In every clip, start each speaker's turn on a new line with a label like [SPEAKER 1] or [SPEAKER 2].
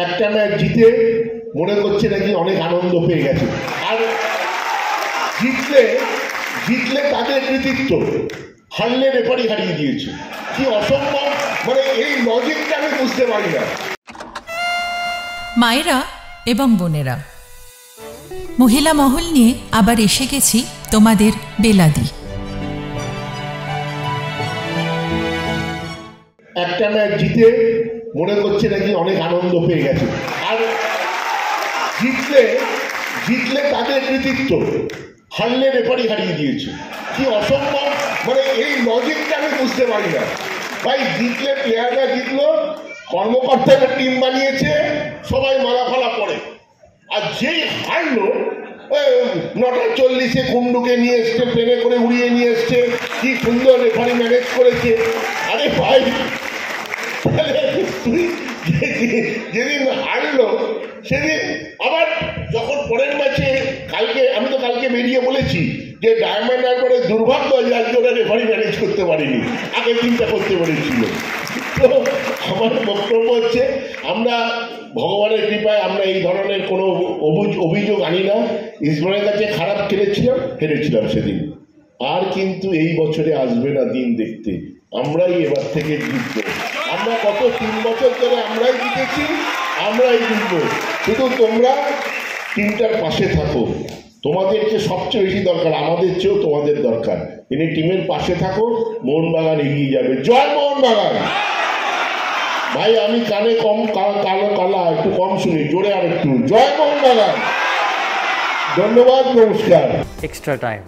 [SPEAKER 1] একটা ম্যাচ জিতে মনে করছে নাকি অনেক আনন্দ পেয়ে গেছে, আর জিতলে তাদের কৃতিত্ব, হারলে রেফারি হারিয়ে দিয়েছে। কি অসম্ভব, মানে এই লজিকটা আমি বুঝতে পারি না।
[SPEAKER 2] মায়েরা এবং বোনেরা, মহিলা মহল নিয়ে আবার এসে গেছি তোমাদের বেলাদি।
[SPEAKER 1] একটা ম্যাচ জিতে মনে করছে নাকি অনেক আনন্দ পেয়ে গেছে, আর জিতলে তাদের কৃতিত্ব, হারলে রেফারি হারিয়ে দিয়েছে। কি অসম্ভব, মানে এই লজিকটা আমি বুঝতে পারি না। ভাই জিতলে প্লেয়াররা জিতলো, কর্মকর্তারা টিম বানিয়েছে, সবাই মালা ফালা পড়ে, আর যেই হারলো 9:40 কুন্ডুকে নিয়ে এসছে, ট্রেনে করে উড়িয়ে নিয়ে এসছে, কি সুন্দর রেফারি ম্যানেজ করেছে। আরে ভাই তুই যেদিন হারলো সেদিন আবার যখন পরের ম্যাচে কালকে বেরিয়ে বলেছি যে ডায়মন্ড হারবারে দুর্ভাগ্য যে আজকে ওরা রেফারি ম্যানেজ করতে পারেনি, আগের দিনটা করতে পেরেছিল। তো আমার বক্তব্য হচ্ছে, আমরা ভগবানের কৃপায় আমরা এই ধরনের কোনো অভিযোগ আনি না। ইসমাইলের কাছে খারাপ হেরেছিলাম সেদিন, আর কিন্তু এই বছরে আসবে না দিন দেখতে, আমরাই এবার থেকে জিতবো। আমরা গত 3 বছর ধরে আমরাই জিতেছি, আমরাই জিতবো। শুধু তোমরা টিমটার পাশে থাকো, তোমাদের চেয়ে সবচেয়ে বেশি দরকার, আমাদের চেয়েও তোমাদের দরকার। তিনি টিমের পাশে থাকো, মোহনবাগান এগিয়ে যাবে। জয় মোহনবাগান। ভাই আমি কানে কম কালা একটু কম শুনি, জোরে আর একটু, জয় মোহনবাগান। ধন্যবাদ, নমস্কার।
[SPEAKER 3] Extra time.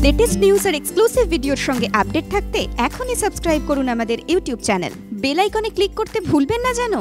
[SPEAKER 4] লেটেস্ট নিউজ আর এক্সক্লুসিভ ভিডিওর সঙ্গে আপডেট থাকতে এখনই সাবস্ক্রাইব করুন আমাদের ইউটিউব চ্যানেল। বেল আইকনে ক্লিক করতে ভুলবেন না যেন।